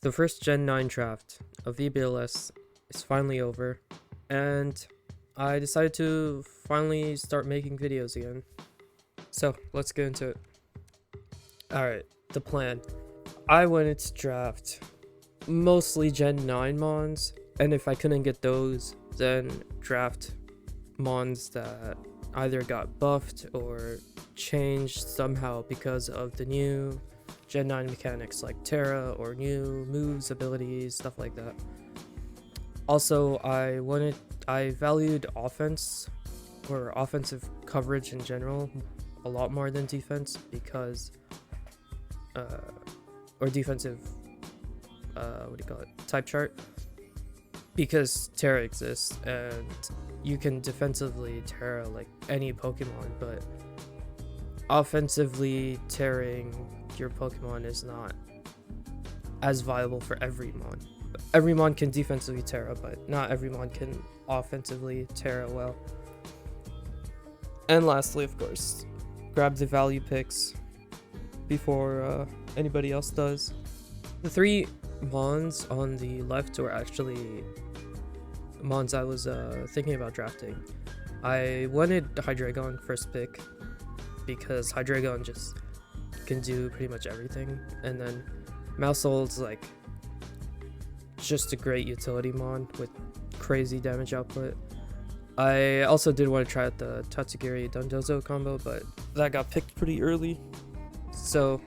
The first Gen 9 draft of VBLS is finally over, and I decided to finally start making videos again. So, let's get into it. Alright, the plan. I wanted to draft mostly Gen 9 mons, and if I couldn't get those, then draft mons that either got buffed or changed somehow because of the new Gen 9 mechanics like Terra or new moves, abilities, stuff like that. Also, I valued offense or offensive coverage in general a lot more than defense because or defensive type chart, because Terra exists and you can defensively Terra like any Pokemon, but offensively tearing your Pokemon is not as viable for every mon. Every mon can defensively Terra, but not every mon can offensively Terra well. And lastly, of course, grab the value picks before anybody else does. The three mons on the left were actually mons I was thinking about drafting. I wanted Hydreigon first pick because Hydreigon just can do pretty much everything, and then Mousehold's like just a great utility mon with crazy damage output. I also did want to try out the Tatsugiri Dondozo combo, but that got picked pretty early, so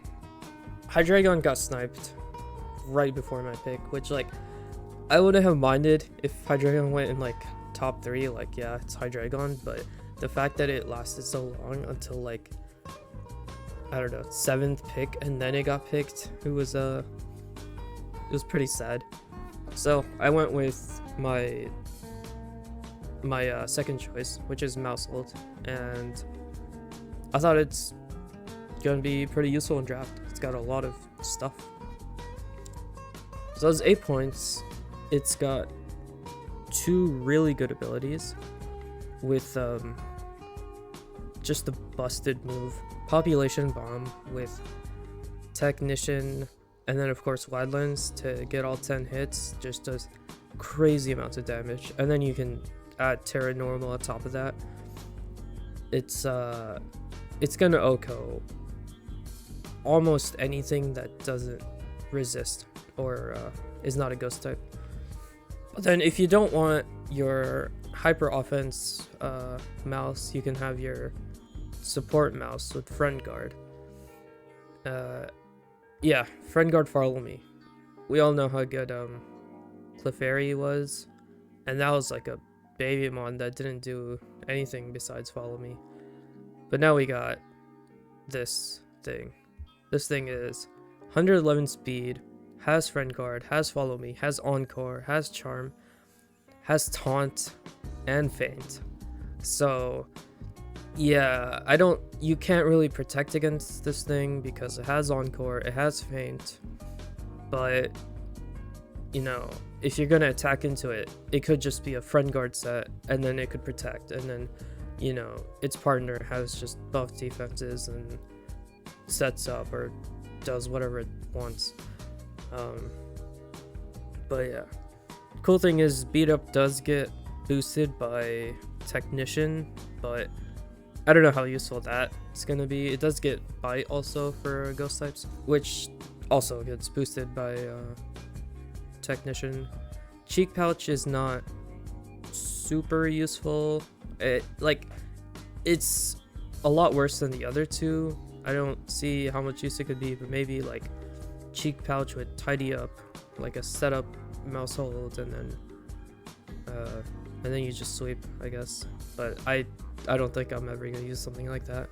Hydreigon got sniped right before my pick, which like I wouldn't have minded if Hydreigon went in like top 3, like yeah, it's Hydreigon, but the fact that it lasted so long until like I don't know, 7th pick and then it got picked, it was pretty sad. So I went with my second choice, which is Mousehold, and I thought it's gonna be pretty useful in draft. It's got a lot of stuff. So it's 8 points. It's got 2 really good abilities with just a busted move. Population Bomb with Technician, and then of course Wide Lens to get all 10 hits, just does crazy amounts of damage, and then you can add Terra Normal on top of that. It's gonna OHKO almost anything that doesn't resist or is not a ghost type. But then if you don't want your hyper offense mouse, you can have your support mouse with Friend Guard. Yeah, Friend Guard Follow Me. We all know how good Clefairy was, and that was like a baby mon that didn't do anything besides Follow Me. But now we got this thing. This thing is 111 speed, has Friend Guard, has Follow Me, has Encore, has Charm, has Taunt, and Feint. So yeah, you can't really protect against this thing because it has Encore, it has Feint, but you know, if you're gonna attack into it, it could just be a Friend Guard set, and then it could protect, and then, you know, its partner has just buff defenses and sets up or does whatever it wants. But yeah, cool thing is beat up does get boosted by Technician, but I don't know how useful that's gonna be. It does get Bite also for ghost types, which also gets boosted by Technician. Cheek Pouch is not super useful. It's a lot worse than the other two. I don't see how much use it could be, but maybe like Cheek Pouch with Tidy Up, like a setup Mousehold, and then you just sweep, I guess. But I don't think I'm ever gonna use something like that.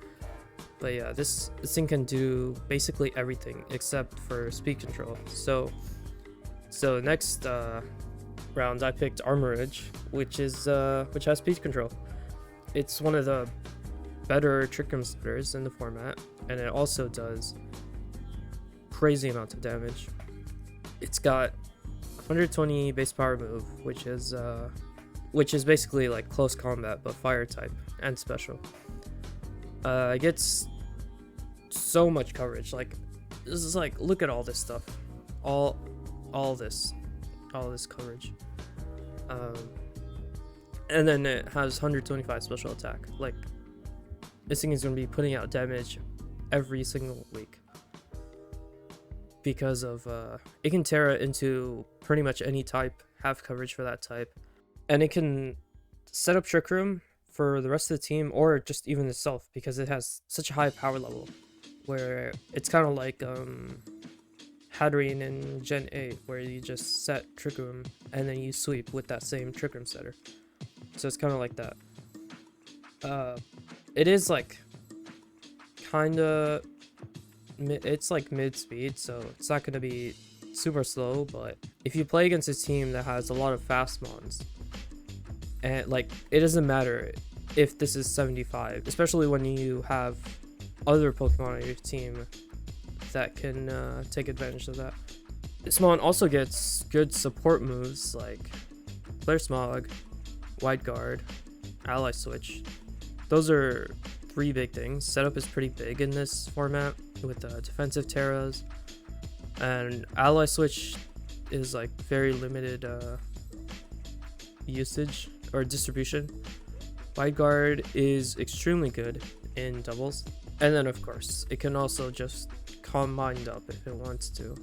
But yeah, this thing can do basically everything except for speed control. So next round I picked Armorage, which has speed control. It's one of the better trick room setters in the format, and it also does crazy amounts of damage. It's got 120 base power move, which is basically like close combat but fire type and special. It gets so much coverage. Like, this is like, look at all this stuff. All all this coverage. And then it has 125 special attack. Like, this thing is going to be putting out damage every single week because of it can Terra into pretty much any type, have coverage for that type, and it can set up Trick Room for the rest of the team or just even itself because it has such a high power level where it's kind of like Hatterene in Gen 8 where you just set Trick Room and then you sweep with that same Trick Room setter. So it's kind of like that. It is like it's like mid speed, so it's not going to be super slow, but if you play against a team that has a lot of fast mons, and like it doesn't matter if this is 75, especially when you have other Pokemon on your team that can take advantage of that. This mon also gets good support moves like Flare Smog, Wide Guard, Ally Switch. Those are 3 big things. Setup is pretty big in this format with defensive Terras, and Ally Switch is like very limited usage or distribution. Wide Guard is extremely good in doubles, and then of course it can also just calm Mind up if it wants to.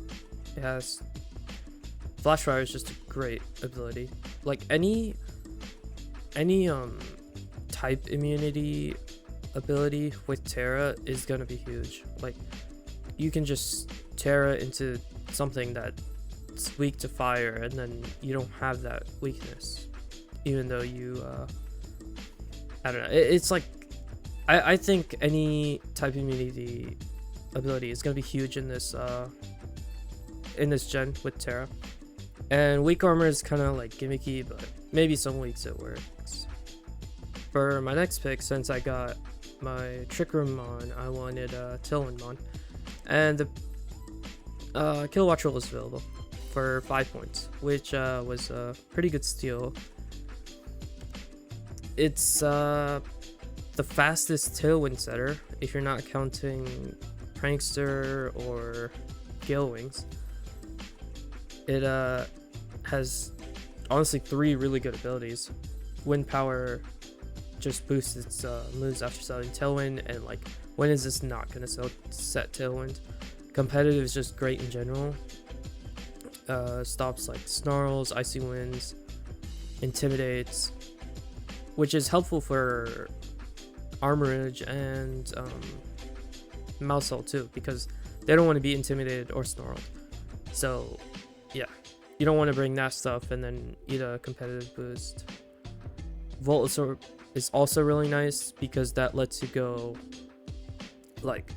It has Flash Fire is just a great ability. Like any type immunity ability with Terra is gonna be huge. Like you can just Terra into something that's weak to fire and then you don't have that weakness, even though you I don't know, it's like I think any type immunity ability is gonna be huge in this gen with Terra. And weak armor is kind of like gimmicky, but maybe some weeks it works. For my next pick, since I got my Trick Room Mon, I wanted Tailwind Mon, and the Kilowatt Roll is available for 5 points, which was a pretty good steal. It's the fastest Tailwind setter if you're not counting Prankster or Gale Wings. It has honestly 3 really good abilities. Wind Power just boosts its moves after selling Tailwind, and like when is this not gonna set Tailwind? Competitive is just great in general. Stops like Snarls, Icy Winds, Intimidates, which is helpful for Armorage and Mousehole too, because they don't want to be intimidated or snarled. So yeah, you don't want to bring that stuff and then eat a competitive boost. Volt Absorb is also really nice because that lets you go, like,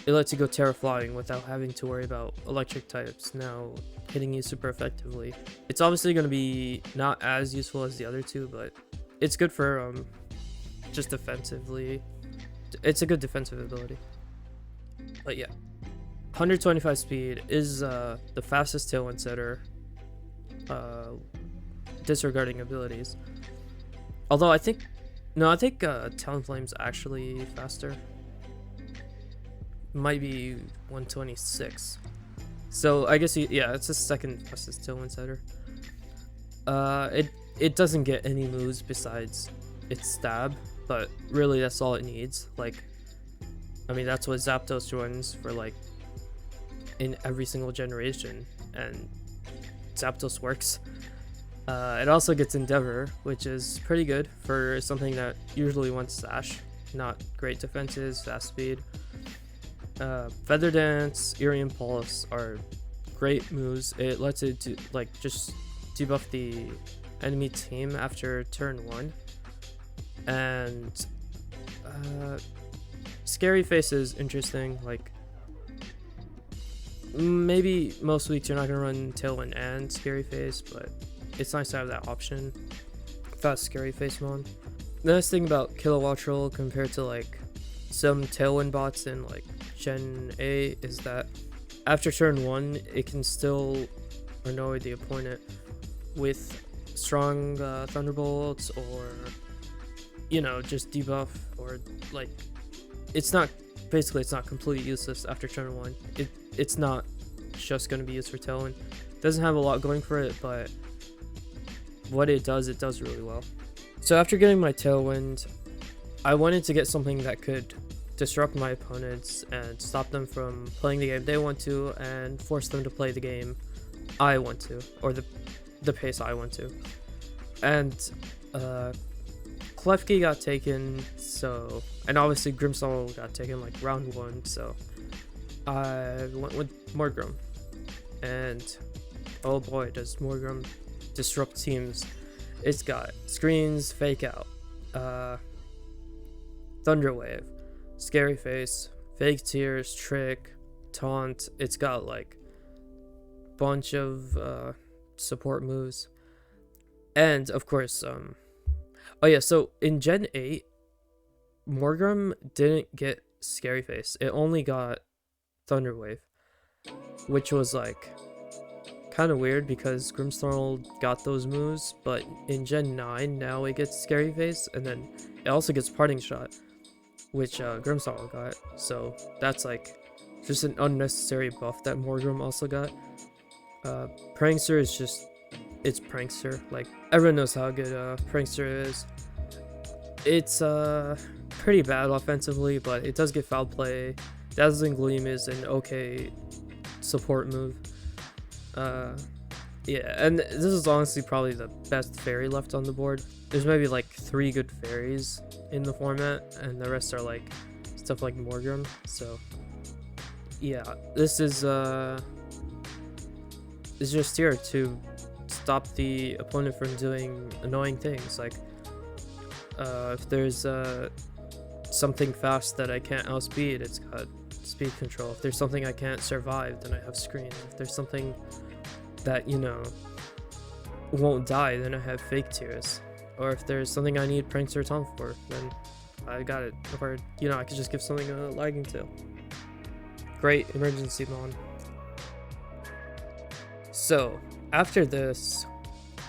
it lets you go Terra Flying without having to worry about electric types now hitting you super effectively. It's obviously going to be not as useful as the other 2, but it's good for just defensively. It's a good defensive ability. But yeah, 125 speed is the fastest Tailwind setter, disregarding abilities. Although I think Talonflame's actually faster. Might be 126. So I guess it's the second fastest Tailwind setter. It doesn't get any moves besides its stab, but really that's all it needs. Like, I mean, that's what Zapdos runs for, like, in every single generation, and Zapdos works. It also gets Endeavor, which is pretty good for something that usually wants Sash. Not great defenses, fast speed. Feather Dance, Eerie Impulse are great moves. It lets it do, like, just debuff the enemy team after turn 1. And Scary Face is interesting. Like, maybe most weeks you're not gonna run Tailwind and Scary Face, but it's nice to have that option. Fast Scary Face Mon. The nice thing about Kilowatt Roll compared to like some Tailwind bots in like Gen 8 is that after turn 1 it can still annoy the opponent with strong Thunderbolts, or just debuff, or like it's not completely useless after turn 1. It's not just going to be used for Tailwind. Doesn't have a lot going for it, but what it does really well. So after getting my Tailwind, I wanted to get something that could disrupt my opponents and stop them from playing the game they want to and force them to play the game I want to, or the pace I want to. And Klefki got taken, so, and obviously Grimstall got taken like round 1, so I went with Morgrim. And oh boy, does Morgrim disrupt teams. It's got screens, fake out, Thunderwave, Scary Face, Fake Tears, Trick, Taunt. It's got like bunch of support moves. And of course, oh yeah, so in Gen 8, Morgrim didn't get Scary Face. It only got Thunderwave, which was like kind of weird because Grimsnarl got those moves, but in Gen 9 now it gets Scary Face, and then it also gets Parting Shot, which Grimsnarl got. So that's like just an unnecessary buff that Morgrim also got. Prankster is just, it's Prankster. Like, everyone knows how good Prankster is. It's pretty bad offensively, but it does get foul play. Dazzling Gleam is an okay support move. Yeah, and this is honestly probably the best fairy left on the board. There's maybe like 3 good fairies in the format, and the rest are like stuff like Morgrim. So yeah, this is just here to stop the opponent from doing annoying things. Like if there's something fast that I can't outspeed, it's got speed control. If there's something I can't survive, then I have screen. If there's something that, you know, won't die, then I have Fake Tears. Or if there's something I need Prankster Taunt for, then I got it. Or, you know, I could just give something a Lagging Tail. Great emergency mon. So after this,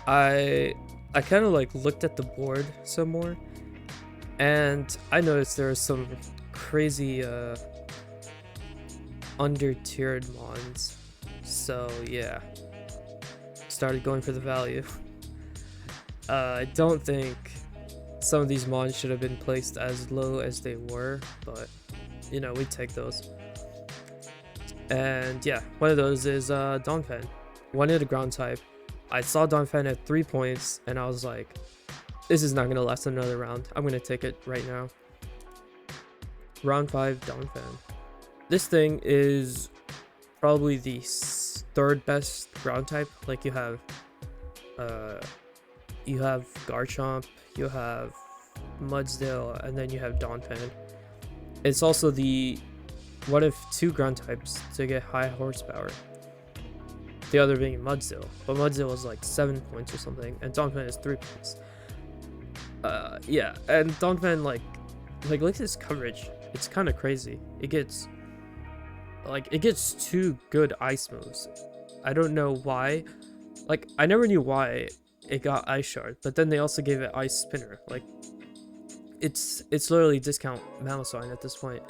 I kind of like looked at the board some more, and I noticed there are some crazy under-tiered mons. So yeah, started going for the value. I don't think some of these mons should have been placed as low as they were, but you know, we take those. And yeah, one of those is Donphan. Wanted a ground type. I saw Donphan at 3 points, and I was like, this is not going to last another round. I'm going to take it right now. Round 5, Donphan. This thing is probably the 3rd best ground type. Like, you have Garchomp, you have Mudsdale, and then you have Donphan. It's also the one of 2 ground types to get high horsepower. The other being Mudsdale, but Mudsdale is like 7 points or something, and Donphan is 3 points. Yeah, and Donphan like look at this coverage. It's kind of crazy. It gets 2 good ice moves. I don't know why. Like, I never knew why it got Ice Shard, but then they also gave it Ice Spinner. Like, it's literally discount Mamoswine at this point.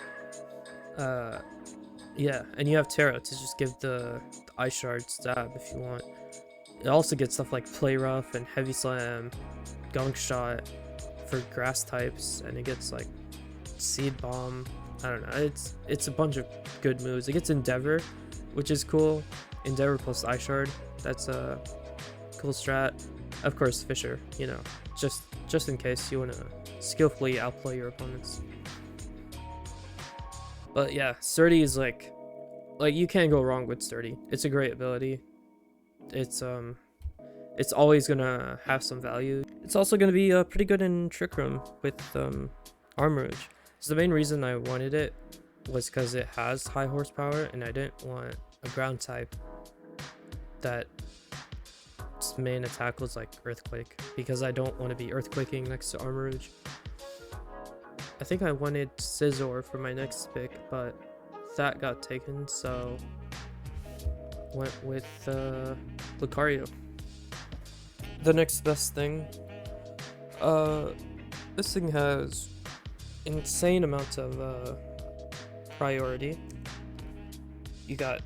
Yeah, and you have Terra to just give the Ice Shard stab if you want. It also gets stuff like Play Rough and Heavy Slam, Gunk Shot for grass types, and it gets like Seed Bomb. I don't know, it's a bunch of good moves. It gets Endeavor, which is cool. Endeavor plus Ice Shard, that's a cool strat. Of course, Fisher, you know, just in case you want to skillfully outplay your opponents. But yeah, Sturdy is like you can't go wrong with Sturdy. It's a great ability. It's always gonna have some value. It's also gonna be pretty good in Trick Room with Armorage. So the main reason I wanted it was because it has high horsepower, and I didn't want a ground type that its main attack was like Earthquake, because I don't want to be Earthquaking next to Armorage. I think I wanted Scizor for my next pick, but that got taken, so went with Lucario. The next best thing, this thing has insane amounts of priority. You got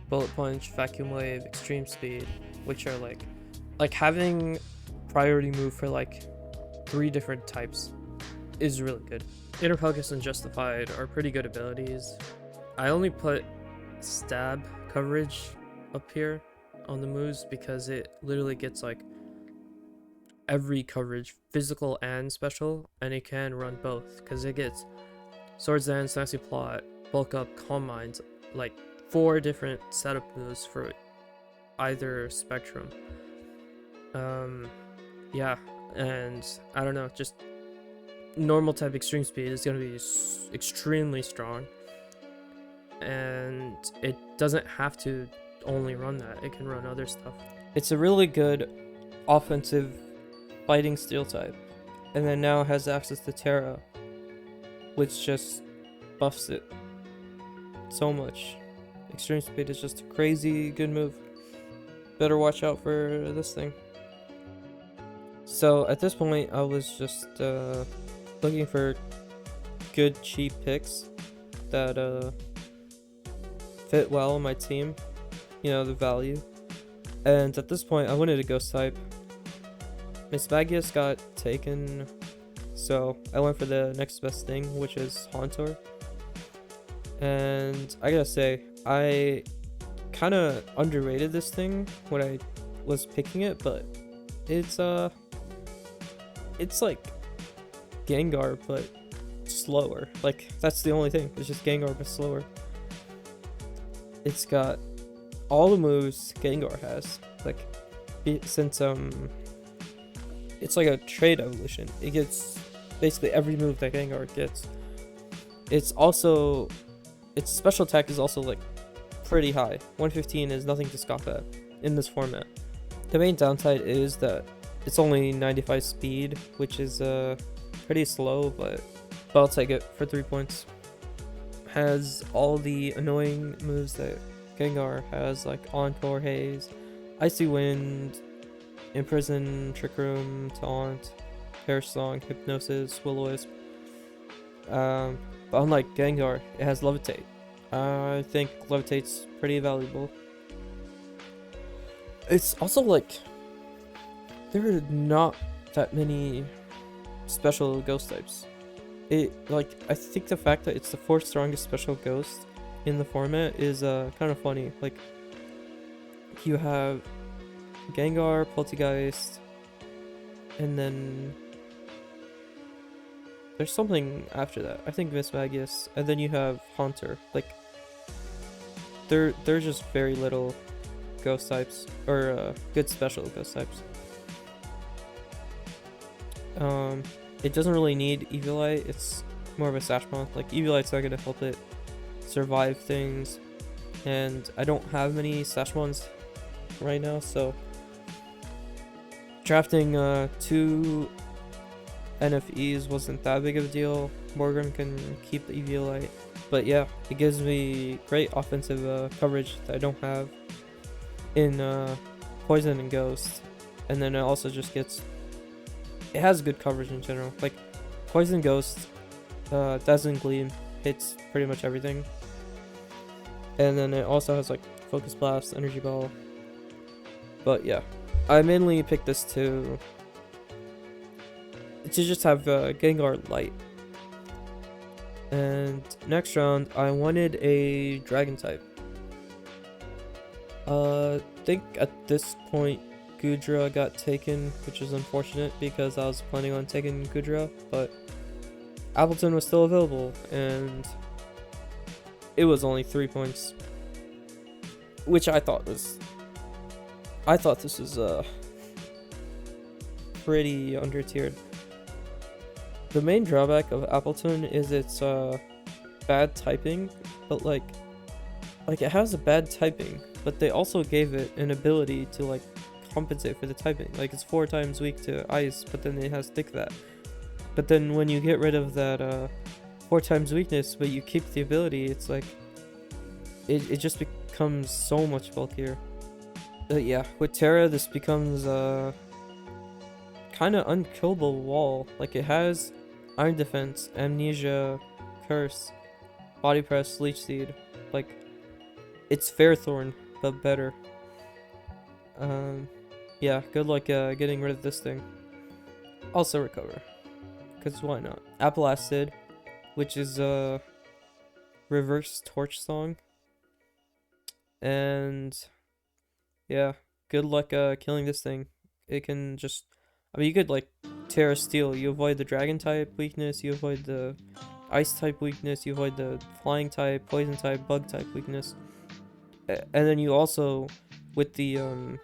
Bullet Punch, Vacuum Wave, Extreme Speed, which are like having priority move for like 3 different types is really good. Inner Focus and Justified are pretty good abilities. I only put stab coverage up here on the moves because it literally gets like every coverage, physical and special, and it can run both because it gets Swords Dance, Nasty Plot, Bulk Up, Calm Minds, like 4 different setup moves for either spectrum. Yeah, and I don't know, just normal type Extreme Speed is going to be extremely strong, and it doesn't have to only run that, it can run other stuff. It's a really good offensive fighting steel type, and then now it has access to Terra, which just buffs it so much. Extreme Speed is just a crazy good move. Better watch out for this thing. So at this point I was just looking for good cheap picks that fit well on my team, you know, the value. And at this point I wanted a ghost type. Miss Magius got taken, so I went for the next best thing, which is Hauntor. And I gotta say, I kind of underrated this thing when I was picking it, but it's like Gengar but slower. Like, that's the only thing, it's just Gengar but slower. It's got all the moves Gengar has, like, since it's like a trade evolution. It gets basically every move that Gengar gets. It's also, its special attack is also like pretty high. 115 is nothing to scoff at in this format. The main downside is that it's only 95 speed, which is pretty slow, but I'll take it for 3 points. Has all the annoying moves that Gengar has, like Encore, Haze, Icy Wind, Imprison, Trick Room, Taunt, Perish Song, Hypnosis, Will-O-Wisp. But unlike Gengar, it has Levitate. I think Levitate's pretty valuable. It's also like, there are not that many special ghost types. I think the fact that it's the 4th strongest special ghost in the format is kind of funny. Like, you have Gengar, Poltergeist, and then there's something after that. I think Miss Magius, and then you have Haunter. Like, there's just very little ghost types, or good special ghost types. It doesn't really need Eviolite. It's more of a Sashmon. Like, Eviolite's not gonna help it survive things, and I don't have many Sashmons right now, so drafting 2 NFEs wasn't that big of a deal. Morgan can keep the Eviolite, but yeah, it gives me great offensive coverage that I don't have in Poison and Ghost, and then it also just gets, it has good coverage in general. Like, Poison, Ghost, Dazzling Gleam hits pretty much everything, and then it also has like Focus Blast, Energy Ball. But yeah, I mainly picked this to just have Gengar Light. And next round, I wanted a Dragon type. I think at this point, Goodra got taken, which is unfortunate because I was planning on taking Goodra, but Appleton was still available, and it was only 3 points, which I thought this was pretty under-tiered. The main drawback of Appleton is its bad typing, but like it has a bad typing, but they also gave it an ability to like compensate for the typing. Like, it's 4 times weak to ice, but then it has Thick That. But then when you get rid of that 4 times weakness, but you keep the ability, it's like it just becomes so much bulkier. Yeah, with Terra, this becomes kind of unkillable wall. Like, it has Iron Defense, Amnesia, Curse, Body Press, Leech Seed. Like, It's Fairthorn, but better. Yeah, good luck getting rid of this thing. Also recover, because why not? Apple Acid, which is a reverse torch song. And yeah, good luck killing this thing. It can just, I mean, you could like Terra Steel. You avoid the dragon type weakness, you avoid the ice type weakness, you avoid the flying type, poison type, bug type weakness. And then you also, with the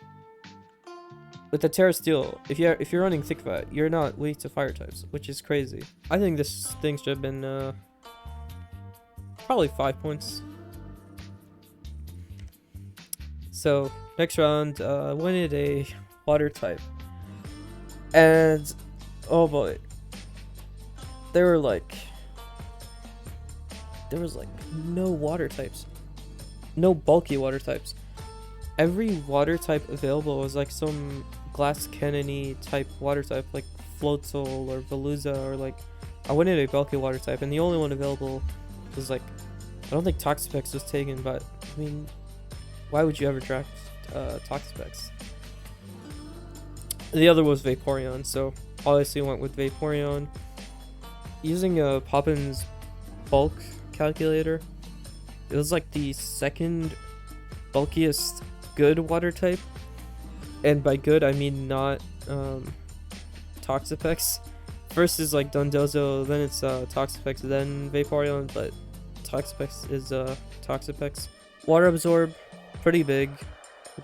Terra Steel, if you're running Thick Fat, you're not weak to fire types, which is crazy. I think this thing should have been probably 5 points. So next round, wanted a water type, and oh boy, there was like no water types, no bulky water types. Every water type available was like some glass cannon-y type water type, like Floatzel or Veluza, or like I wanted a bulky water type, and the only one available was like, I don't think Toxapex was taken, but I mean, why would you ever draft Toxapex? The other was Vaporeon, so obviously went with Vaporeon. Using Poppin's bulk calculator, it was like the second bulkiest good water type, and by good I mean not Toxapex. First is like Dondozo, then it's Toxapex, then Vaporeon, but Toxapex is Toxapex. Water Absorb, pretty big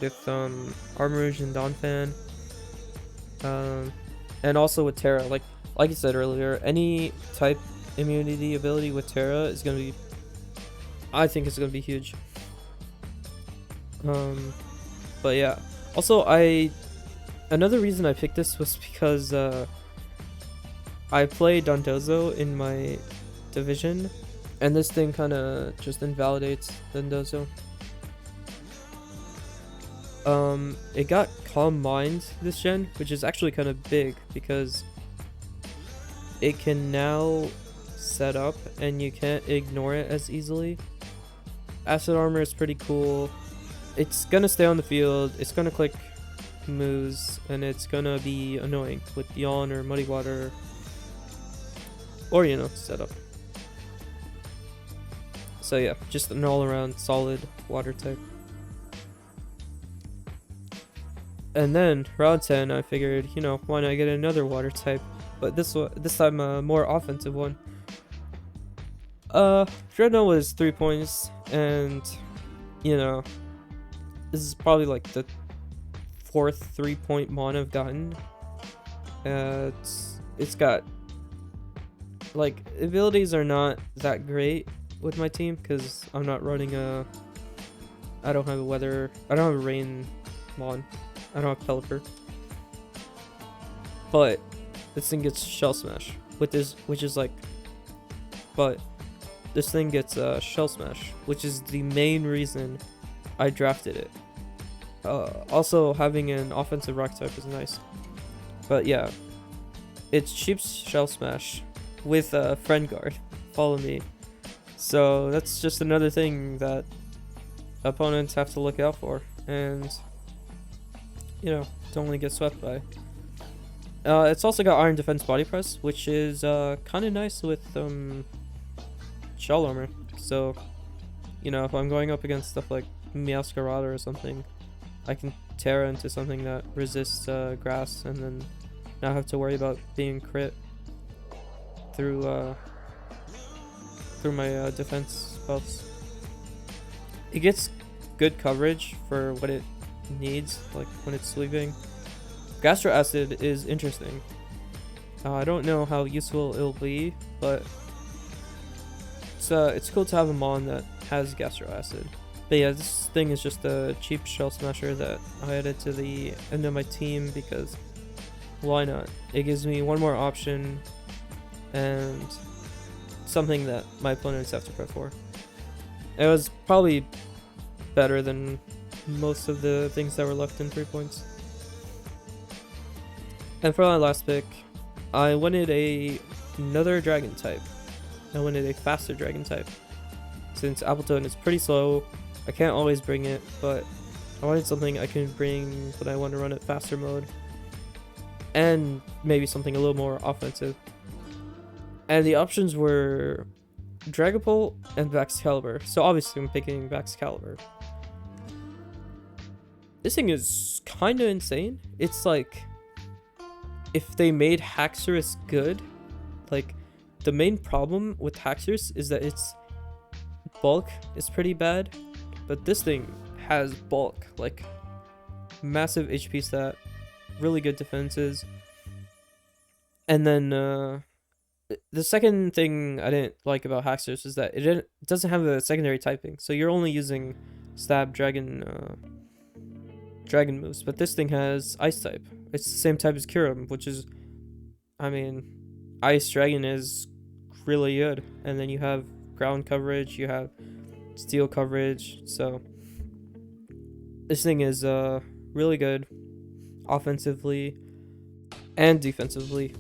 with Armarouge and Donphan. And also with Terra, like I said earlier, any type immunity ability with Terra is gonna be, I think it's gonna be huge. But yeah, also another reason I picked this was because I play Dondozo in my division, and this thing kind of just invalidates Dondozo. It got Calm Mind this gen, which is actually kind of big because it can now set up and you can't ignore it as easily. Acid Armor is pretty cool. It's gonna stay on the field, it's gonna click moves, and it's gonna be annoying with Yawn or Muddy Water, or you know, setup. So yeah, just an all-around solid water type. And then round 10, I figured, you know, why not get another water type, but this time a more offensive one. Dreadnought was 3 points, and you know, this is probably like the 4th 3-point mon I've gotten. It's got, like, abilities are not that great with my team because I'm not running I don't have a rain mon. I don't have Pelipper. But this thing gets Shell Smash with this, which is like, but this thing gets Shell Smash, which is the main reason I drafted it. Also having an offensive rock type is nice. But yeah, it's cheap Shell Smash with Friend Guard. Follow me. So that's just another thing that opponents have to look out for, and you know, don't want to get swept by. It's also got Iron Defense Body Press, which is kind of nice with Shell Armor. So, you know, if I'm going up against stuff like Meowscarada or something, I can Terra into something that resists grass, and then not have to worry about being crit through my defense buffs. It gets good coverage for what it needs, like when it's sweeping. Gastro Acid is interesting. I don't know how useful it'll be, but it's cool to have a mon that has Gastro Acid. But yeah, this thing is just a cheap Shell Smasher that I added to the end of my team because why not? It gives me one more option and something that my opponents have to prep for. It was probably better than most of the things that were left in 3 points. And for my last pick, I wanted another dragon type. I wanted a faster dragon type. Since Appleton is pretty slow, I can't always bring it, but I wanted something I can bring when I want to run it faster mode. And maybe something a little more offensive. And the options were Dragapult and Excalibur. So obviously I'm picking Excalibur. This thing is kind of insane. It's like if they made Haxorus good, like the main problem with Haxorus is that its bulk is pretty bad, but this thing has bulk, like massive HP stat, really good defenses. And then the second thing I didn't like about Haxorus is that it doesn't have a secondary typing, so you're only using stab dragon moves, but this thing has ice type. It's the same type as Kyurem, which is, I mean, ice dragon is really good. And then you have ground coverage, you have steel coverage, so this thing is really good offensively and defensively.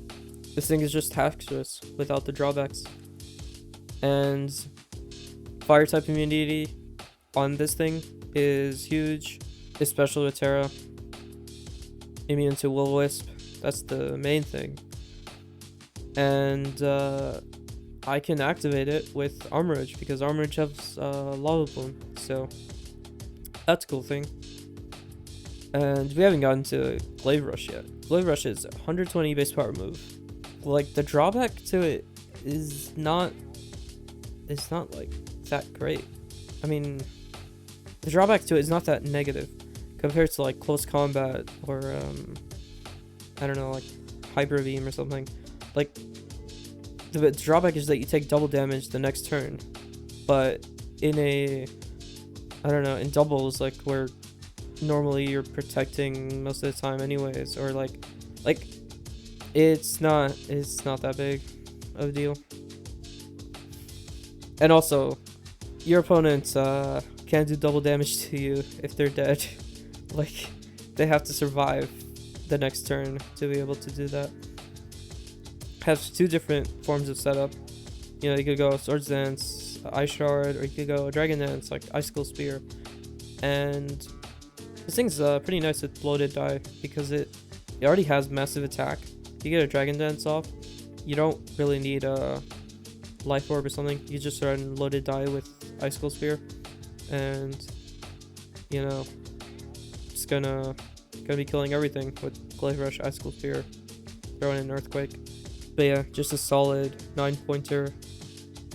This thing is just Haxorus without the drawbacks. And fire type immunity on this thing is huge, especially with Terra. Immune to Will-O-Wisp, that's the main thing. And I can activate it with Armorage because Armorage has Lava Plume, so that's a cool thing. And we haven't gotten to Glaive Rush yet. Glaive Rush is 120 base power move. Like, the drawback to it is not like that great. I mean, the drawback to it is not that negative compared to like close combat or I don't know, like Hyper Beam or something. Like, the drawback is that you take double damage the next turn, but in in doubles, like where normally you're protecting most of the time anyways, or like it's not that big of a deal. And also, your opponents can't do double damage to you if they're dead. Like, they have to survive the next turn to be able to do that. Has two different forms of setup. You know, you could go Swords Dance, Ice Shard, or you could go Dragon Dance, like Icicle Spear. And this thing's pretty nice with Bloated Die because it already has massive attack. You get a Dragon Dance off, you don't really need a Life Orb or something. You just run Loaded Die with Icicle Spear, and you know, it's gonna be killing everything with Glaive Rush, Icicle Spear, throwing in Earthquake. But yeah, just a solid 9-pointer,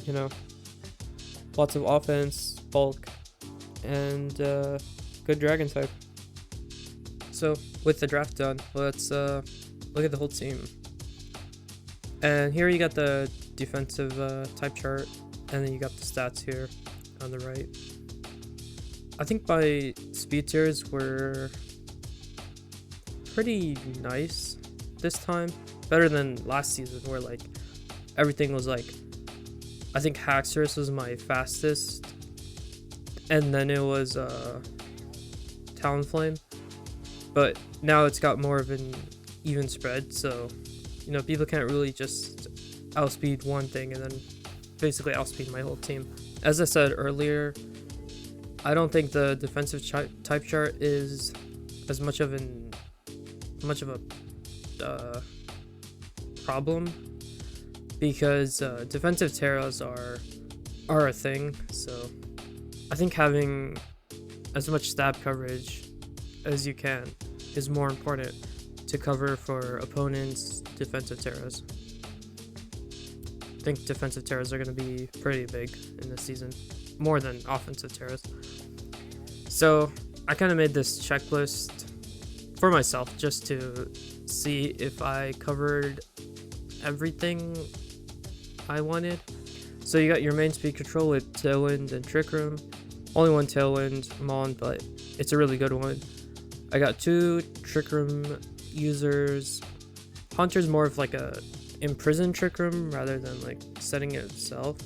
you know, lots of offense, bulk, and good dragon type. So with the draft done, let's look at the whole team. And here you got the defensive type chart, and then you got the stats here on the right. I think my speed tiers were pretty nice this time. Better than last season where like everything was like, I think Haxorus was my fastest, and then it was Talonflame. But now it's got more of an even spread, so you know, people can't really just outspeed one thing and then basically outspeed my whole team. As I said earlier, I don't think the defensive type chart is as much of a problem, because defensive Terras are a thing. So I think having as much stab coverage as you can is more important to cover for opponents' defensive Terras. I think defensive Terras are going to be pretty big in this season, more than offensive Terras. So I kind of made this checklist for myself just to see if I covered everything I wanted. So you got your main speed control with Tailwind and Trick Room. Only one Tailwind I'm on, but it's a really good one. I got 2 Trick Room users. Haunter's more of like a imprisoned Trick Room rather than like setting it itself.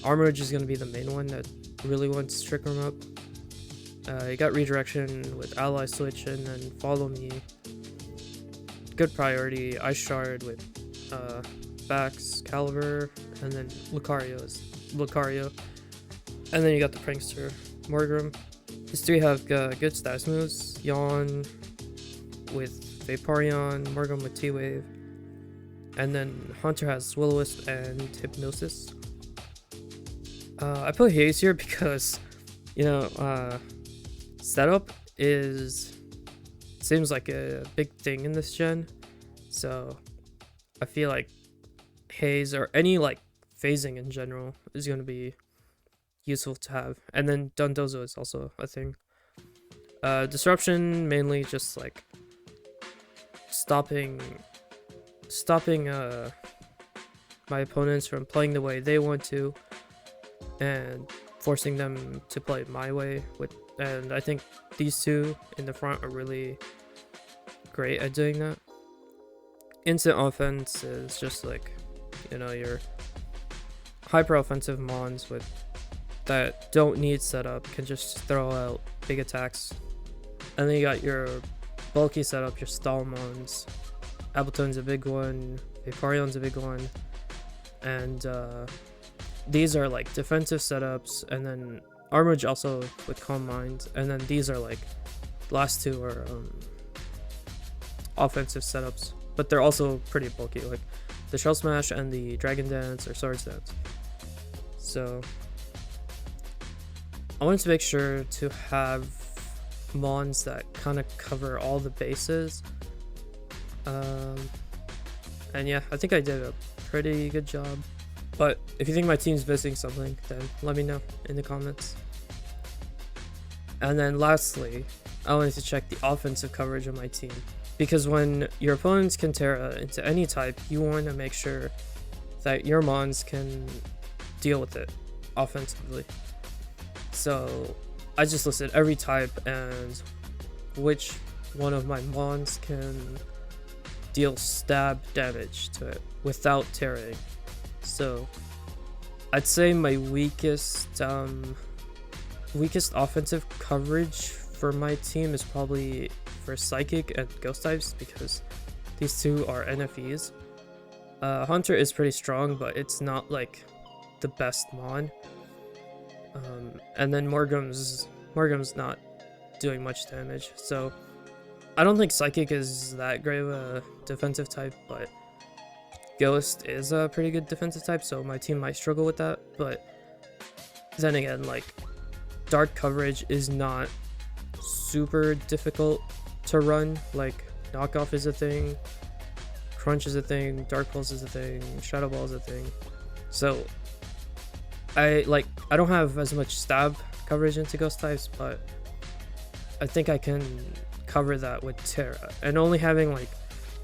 Armorage is going to be the main one that really wants Trick Room up. You got Redirection with Ally Switch, and then Follow Me. Good priority. Ice Shard with Bax, Caliber, and then Lucario. And then you got the Prankster Morgrim. These three have good status moves. Yawn with Vaporeon, Morgrim with T-Wave, and then Hunter has Will-O-Wisp and Hypnosis. I put Haze here because, you know, setup seems like a big thing in this gen, so I feel like Haze or any like phasing in general is going to be useful to have. And then Dundozo is also a thing. Disruption, mainly just like stopping my opponents from playing the way they want to and forcing them to play my way. And I think these two in the front are really great at doing that. Instant offense is just like, you know, your hyper offensive mons that don't need setup can just throw out big attacks. And then you got your bulky setup, your stall mons. Ableton's a big one, Vaporeon's a big one, and these are like defensive setups, and then Armage also with Calm Mind, and then these are like, last two are offensive setups, but they're also pretty bulky, like the Shell Smash and the Dragon Dance or Swords Dance. So I wanted to make sure to have mons that kind of cover all the bases. And yeah, I think I did a pretty good job. But if you think my team's missing something, then let me know in the comments. And then lastly, I wanted to check the offensive coverage of my team. Because when your opponents can Terra into any type, you want to make sure that your mons can deal with it offensively. So I just listed every type and which one of my mons can deal stab damage to it without terraing. So I'd say my weakest offensive coverage for my team is probably for Psychic and Ghost types, because these two are NFEs. Hunter is pretty strong, but it's not like the best mon. And then Morgrim's not doing much damage, so I don't think Psychic is that great of a defensive type, but Ghost is a pretty good defensive type, so my team might struggle with that. But then again, like, Dark coverage is not super difficult to run. Like, Knockoff is a thing, Crunch is a thing, Dark Pulse is a thing, Shadow Ball is a thing. So I don't have as much stab coverage into Ghost types, but I think I can cover that with Terra. And only having like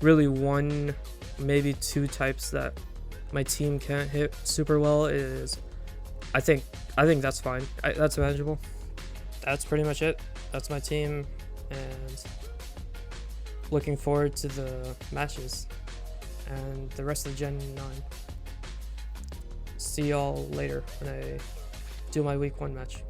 really one, maybe two types that my team can't hit super well is, I think that's fine. That's manageable. That's pretty much it. That's my team, and looking forward to the matches and the rest of Gen 9. See y'all later when I do my week 1 match.